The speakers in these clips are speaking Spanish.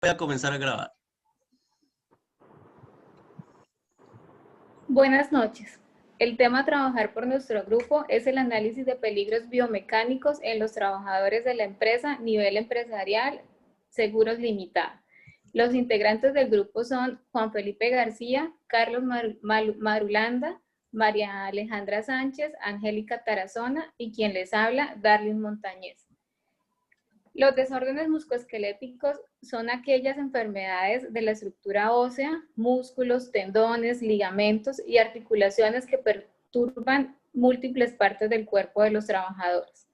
Voy a comenzar a grabar. Buenas noches. El tema a trabajar por nuestro grupo es el análisis de peligros biomecánicos en los trabajadores de la empresa nivel empresarial Seguros Limitada. Los integrantes del grupo son Juan Felipe García, Carlos Marulanda, María Alejandra Sánchez, Angélica Tarazona y quien les habla, Darlene Montañez. Los desórdenes musculoesqueléticos son aquellas enfermedades de la estructura ósea, músculos, tendones, ligamentos y articulaciones que perturban múltiples partes del cuerpo de los trabajadores.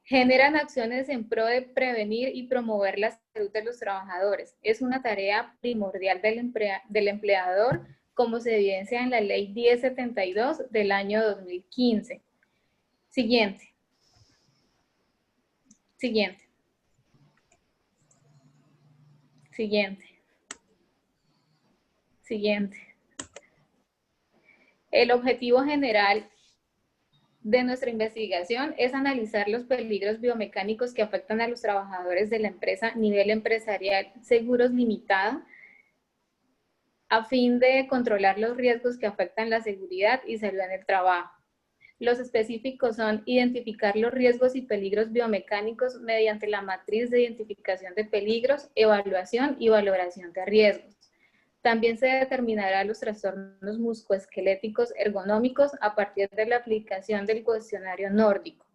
Generan acciones en pro de prevenir y promover la salud de los trabajadores. Es una tarea primordial del empleador, como se evidencia en la Ley 1072 del año 2015. Siguiente. El objetivo general de nuestra investigación es analizar los peligros biomecánicos que afectan a los trabajadores de la empresa nivel empresarial Seguros Limitada, a fin de controlar los riesgos que afectan la seguridad y salud en el trabajo. Los específicos son identificar los riesgos y peligros biomecánicos mediante la matriz de identificación de peligros, evaluación y valoración de riesgos. También se determinará los trastornos musculoesqueléticos ergonómicos a partir de la aplicación del cuestionario nórdico.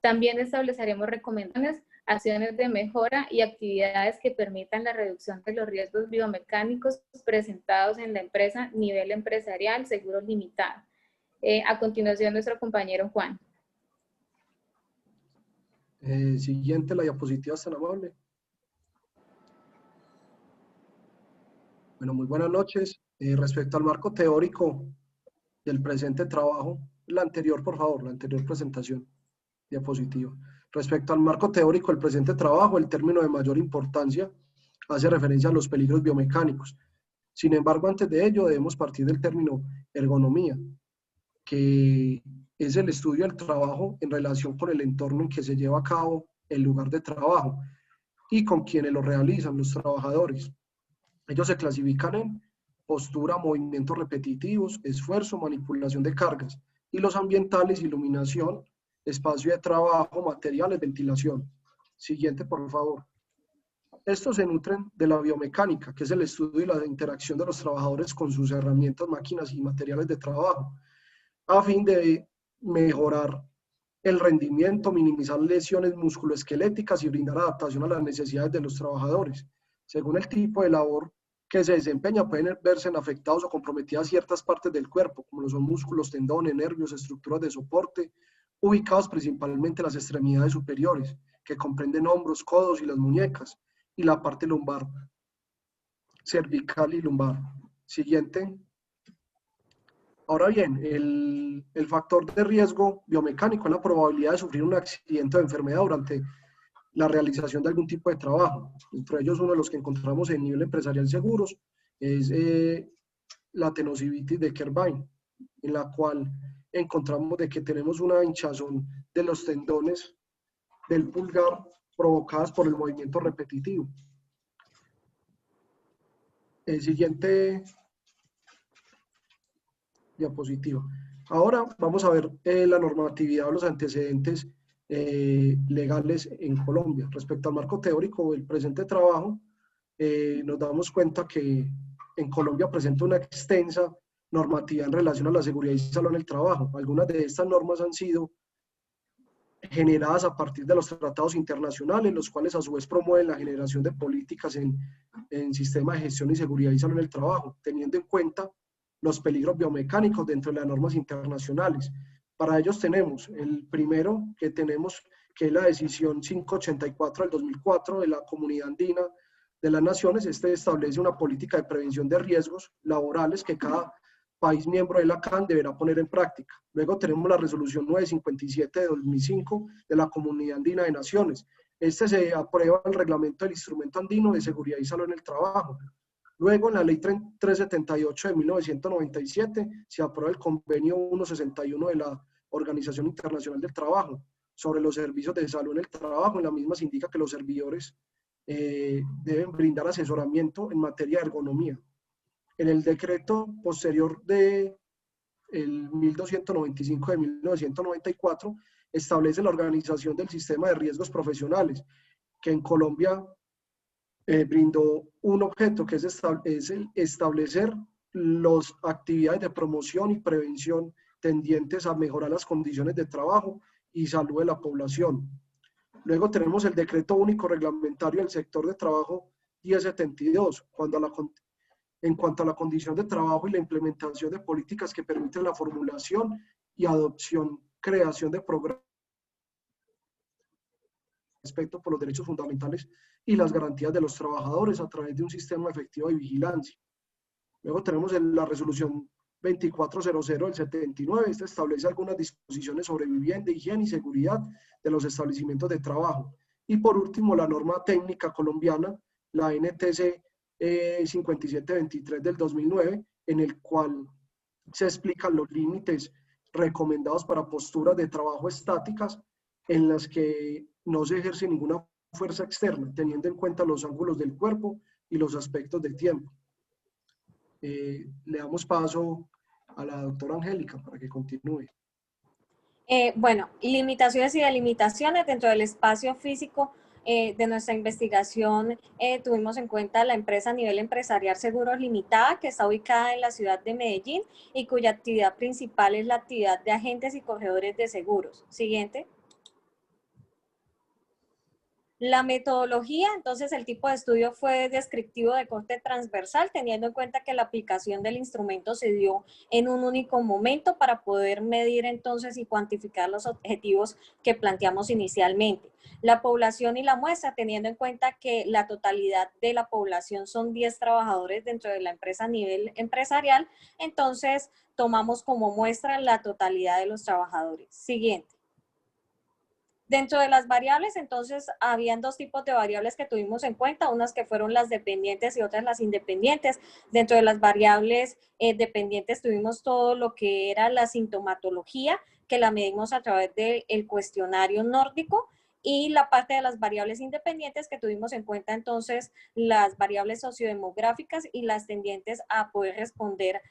También estableceremos recomendaciones, acciones de mejora y actividades que permitan la reducción de los riesgos biomecánicos presentados en la empresa nivel empresarial Seguros Limitada. A continuación, nuestro compañero Juan. Siguiente, la diapositiva es tan amable. Bueno, muy buenas noches. Respecto al marco teórico del presente trabajo, la anterior, por favor, la anterior presentación, diapositiva. Respecto al marco teórico del presente trabajo, el término de mayor importancia hace referencia a los peligros biomecánicos. Sin embargo, antes de ello, debemos partir del término ergonomía, que es el estudio del trabajo en relación con el entorno en que se lleva a cabo el lugar de trabajo y con quienes lo realizan, los trabajadores. Ellos se clasifican en postura, movimientos repetitivos, esfuerzo, manipulación de cargas, y los ambientales, iluminación, espacio de trabajo, materiales, ventilación. Siguiente, por favor. Estos se nutren de la biomecánica, que es el estudio y la interacción de los trabajadores con sus herramientas, máquinas y materiales de trabajo, a fin de mejorar el rendimiento, minimizar lesiones musculoesqueléticas y brindar adaptación a las necesidades de los trabajadores. Según el tipo de labor que se desempeña, pueden verse afectados o comprometidas ciertas partes del cuerpo, como lo son músculos, tendones, nervios, estructuras de soporte, ubicados principalmente en las extremidades superiores, que comprenden hombros, codos y las muñecas, y la parte lumbar, cervical y lumbar. Siguiente. Ahora bien, el factor de riesgo biomecánico es la probabilidad de sufrir un accidente o enfermedad durante la realización de algún tipo de trabajo. Entre ellos, uno de los que encontramos en nivel empresarial seguros es la tenosivitis de Kerbein, en la cual encontramos de que tenemos una hinchazón de los tendones del pulgar provocadas por el movimiento repetitivo. El siguiente diapositiva. Ahora vamos a ver la normatividad o los antecedentes legales en Colombia. Respecto al marco teórico del presente trabajo, nos damos cuenta que en Colombia presenta una extensa normativa en relación a la seguridad y salud en el trabajo. Algunas de estas normas han sido generadas a partir de los tratados internacionales, los cuales a su vez promueven la generación de políticas en sistemas de gestión y seguridad y salud en el trabajo, teniendo en cuenta los peligros biomecánicos dentro de las normas internacionales. Para ellos tenemos el primero que tenemos, que es la decisión 584 del 2004 de la Comunidad Andina de las Naciones. Este establece una política de prevención de riesgos laborales que cada país miembro de la CAN deberá poner en práctica. Luego tenemos la resolución 957 de 2005 de la Comunidad Andina de Naciones. Este se aprueba el reglamento del Instrumento Andino de Seguridad y Salud en el Trabajo. Luego, en la Ley 378 de 1997, se aprueba el Convenio 161 de la Organización Internacional del Trabajo sobre los servicios de salud en el trabajo. En la misma se indica que los servidores deben brindar asesoramiento en materia de ergonomía. En el decreto posterior de el 1295 de 1994 establece la organización del sistema de riesgos profesionales, que en Colombia brindó un objeto que es el establecer las actividades de promoción y prevención tendientes a mejorar las condiciones de trabajo y salud de la población. Luego tenemos el decreto único reglamentario del sector de trabajo 1072, en cuanto a la condición de trabajo y la implementación de políticas que permiten la formulación y adopción, creación de programas respeto por los derechos fundamentales y las garantías de los trabajadores a través de un sistema efectivo de vigilancia. Luego tenemos la resolución 2400 del 79. Esta establece algunas disposiciones sobre vivienda, higiene y seguridad de los establecimientos de trabajo. Y por último, la norma técnica colombiana, la NTC 5723 del 2009, en el cual se explican los límites recomendados para posturas de trabajo estáticas en las que no se ejerce ninguna fuerza externa, teniendo en cuenta los ángulos del cuerpo y los aspectos de tiempo. Le damos paso a la doctora Angélica para que continúe. Bueno, limitaciones y delimitaciones dentro del espacio físico de nuestra investigación. Tuvimos en cuenta la empresa a nivel empresarial Seguros Limitada, que está ubicada en la ciudad de Medellín y cuya actividad principal es la actividad de agentes y corredores de seguros. Siguiente. La metodología, entonces el tipo de estudio fue descriptivo de corte transversal, teniendo en cuenta que la aplicación del instrumento se dio en un único momento para poder medir entonces y cuantificar los objetivos que planteamos inicialmente. La población y la muestra, teniendo en cuenta que la totalidad de la población son 10 trabajadores dentro de la empresa a nivel empresarial, entonces tomamos como muestra la totalidad de los trabajadores. Siguiente. Dentro de las variables, entonces, habían dos tipos de variables que tuvimos en cuenta, unas que fueron las dependientes y otras las independientes. Dentro de las variables dependientes tuvimos todo lo que era la sintomatología, que la medimos a través del cuestionario nórdico, y la parte de las variables independientes que tuvimos en cuenta, entonces, las variables sociodemográficas y las tendientes a poder responder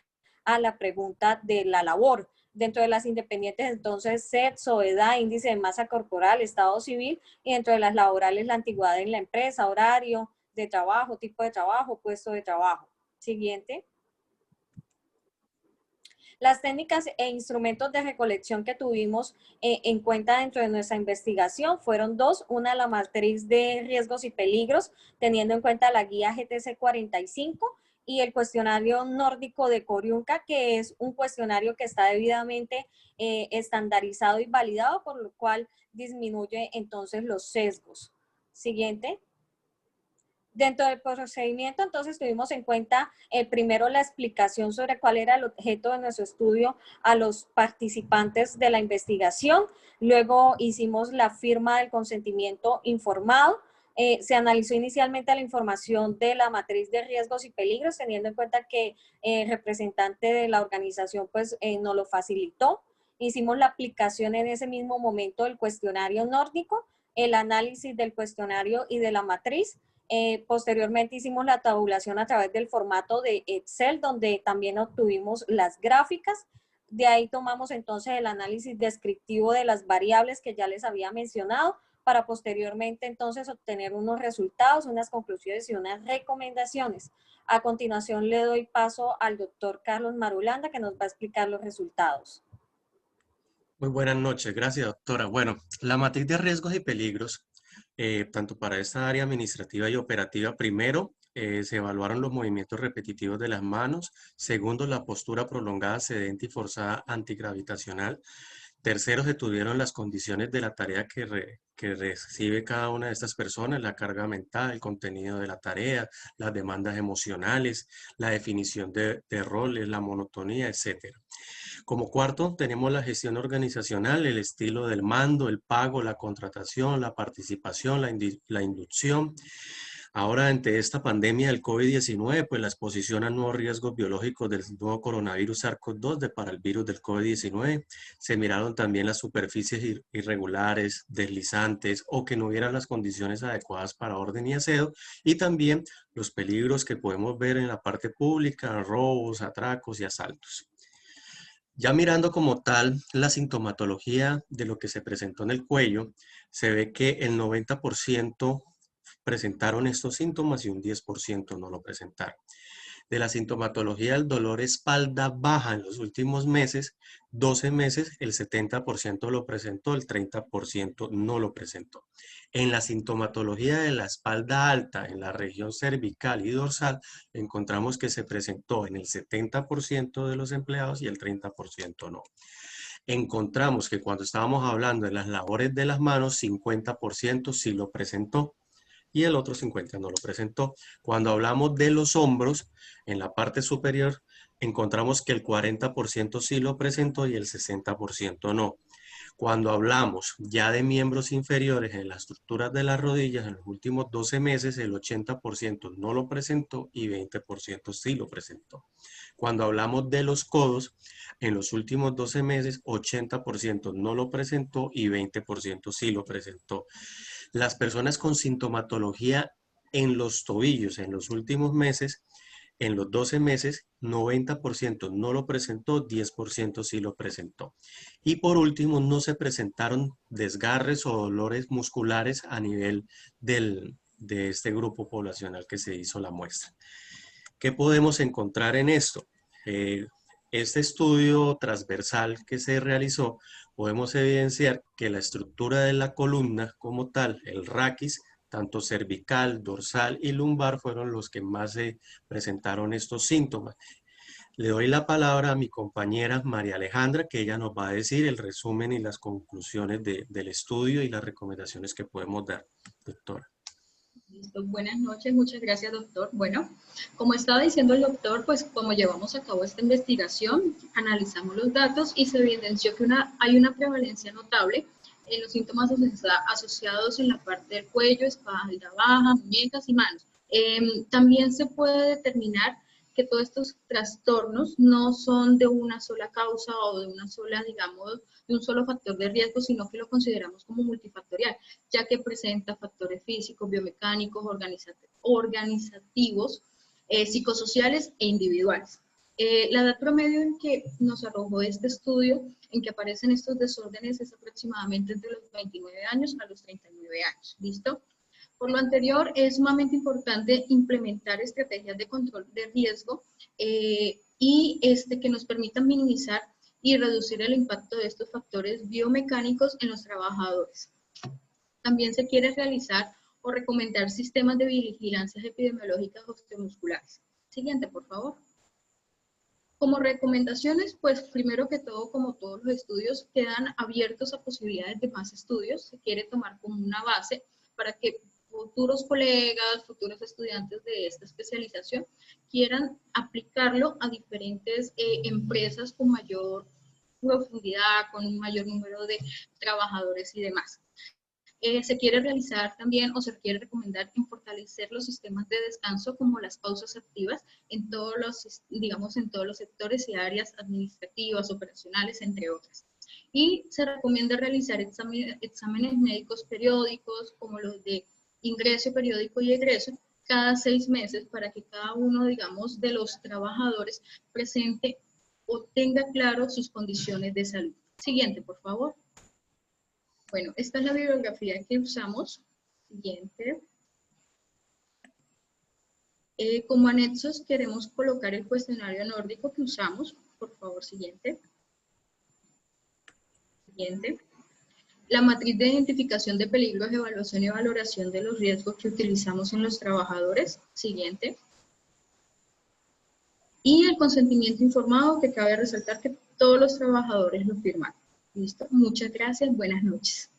a la pregunta de la labor. Dentro de las independientes, entonces, sexo, edad, índice de masa corporal, estado civil, y dentro de las laborales, la antigüedad en la empresa, horario de trabajo, tipo de trabajo, puesto de trabajo. Siguiente. Las técnicas e instrumentos de recolección que tuvimos en cuenta dentro de nuestra investigación fueron dos. Una, la matriz de riesgos y peligros, teniendo en cuenta la guía GTC 45, y el cuestionario nórdico de Coriunca, que es un cuestionario que está debidamente estandarizado y validado, por lo cual disminuye entonces los sesgos. Siguiente. Dentro del procedimiento, entonces, tuvimos en cuenta primero la explicación sobre cuál era el objeto de nuestro estudio a los participantes de la investigación. Luego hicimos la firma del consentimiento informado. Se analizó inicialmente la información de la matriz de riesgos y peligros, teniendo en cuenta que el representante de la organización pues nos lo facilitó. Hicimos la aplicación en ese mismo momento del cuestionario nórdico, el análisis del cuestionario y de la matriz. Posteriormente hicimos la tabulación a través del formato de Excel, donde también obtuvimos las gráficas. De ahí tomamos entonces el análisis descriptivo de las variables que ya les había mencionado, para posteriormente entonces obtener unos resultados, unas conclusiones y unas recomendaciones. A continuación le doy paso al doctor Carlos Marulanda, que nos va a explicar los resultados. Muy buenas noches, gracias doctora. Bueno, la matriz de riesgos y peligros, tanto para esta área administrativa y operativa, primero se evaluaron los movimientos repetitivos de las manos, segundo la postura prolongada, sedente y forzada antigravitacional, tercero se tuvieron las condiciones de la tarea que recibe cada una de estas personas, la carga mental, el contenido de la tarea, las demandas emocionales, la definición de roles, la monotonía, etcétera. Como cuarto, tenemos la gestión organizacional, el estilo del mando, el pago, la contratación, la participación, la inducción. Ahora, ante esta pandemia del COVID-19, pues la exposición a nuevos riesgos biológicos del nuevo coronavirus SARS-CoV-2 para el virus del COVID-19, se miraron también las superficies irregulares, deslizantes o que no hubieran las condiciones adecuadas para orden y aseo, y también los peligros que podemos ver en la parte pública, robos, atracos y asaltos. Ya mirando como tal la sintomatología de lo que se presentó en el cuello, se ve que el 90% presentaron estos síntomas y un 10% no lo presentaron. De la sintomatología del dolor espalda baja en los últimos meses, 12 meses, el 70% lo presentó, el 30% no lo presentó. En la sintomatología de la espalda alta, en la región cervical y dorsal, encontramos que se presentó en el 70% de los empleados y el 30% no. Encontramos que cuando estábamos hablando de las labores de las manos, 50% sí lo presentó y el otro 50% no lo presentó. Cuando hablamos de los hombros, en la parte superior, encontramos que el 40% sí lo presentó y el 60% no. Cuando hablamos ya de miembros inferiores en las estructuras de las rodillas, en los últimos 12 meses, el 80% no lo presentó y 20% sí lo presentó. Cuando hablamos de los codos, en los últimos 12 meses, 80% no lo presentó y 20% sí lo presentó. Las personas con sintomatología en los tobillos en los últimos meses, en los 12 meses, 90% no lo presentó, 10% sí lo presentó. Y por último, no se presentaron desgarres o dolores musculares a nivel de este grupo poblacional que se hizo la muestra. ¿Qué podemos encontrar en esto? Este estudio transversal que se realizó, podemos evidenciar que la estructura de la columna como tal, el raquis, tanto cervical, dorsal y lumbar fueron los que más se presentaron estos síntomas. Le doy la palabra a mi compañera María Alejandra, que ella nos va a decir el resumen y las conclusiones del estudio y las recomendaciones que podemos dar. Doctora. Listo. Buenas noches, muchas gracias, doctor. Bueno, como estaba diciendo el doctor, pues como llevamos a cabo esta investigación, analizamos los datos y se evidenció que hay una prevalencia notable en los síntomas asociados en la parte del cuello, espalda baja, muñecas y manos. También se puede determinar que todos estos trastornos no son de una sola causa o de una sola, digamos, de un solo factor de riesgo, sino que lo consideramos como multifactorial, ya que presenta factores físicos, biomecánicos, organizativos, psicosociales e individuales. La edad promedio en que nos arrojó este estudio, en que aparecen estos desórdenes, es aproximadamente entre los 29 años a los 39 años. ¿Listo? Por lo anterior, es sumamente importante implementar estrategias de control de riesgo y que nos permitan minimizar y reducir el impacto de estos factores biomecánicos en los trabajadores. También se quiere realizar o recomendar sistemas de vigilancias epidemiológicas osteomusculares. Siguiente, por favor. Como recomendaciones, pues primero que todo, como todos los estudios, quedan abiertos a posibilidades de más estudios. Se quiere tomar como una base para que futuros colegas, futuros estudiantes de esta especialización quieran aplicarlo a diferentes empresas con mayor profundidad, con un mayor número de trabajadores y demás. Se quiere realizar también o se quiere recomendar en fortalecer los sistemas de descanso como las pausas activas en todos los, digamos, en todos los sectores y áreas administrativas, operacionales, entre otras. Y se recomienda realizar exámenes médicos periódicos como los de ingreso periódico y egreso cada 6 meses para que cada uno, digamos, de los trabajadores presente o tenga claro sus condiciones de salud. Siguiente, por favor. Bueno, esta es la bibliografía que usamos. Siguiente. Como anexos queremos colocar el cuestionario nórdico que usamos. Por favor, siguiente. Siguiente. La matriz de identificación de peligros, evaluación y valoración de los riesgos que utilizamos en los trabajadores. Siguiente. Y el consentimiento informado, que cabe resaltar que todos los trabajadores lo firman. ¿Listo? Muchas gracias. Buenas noches.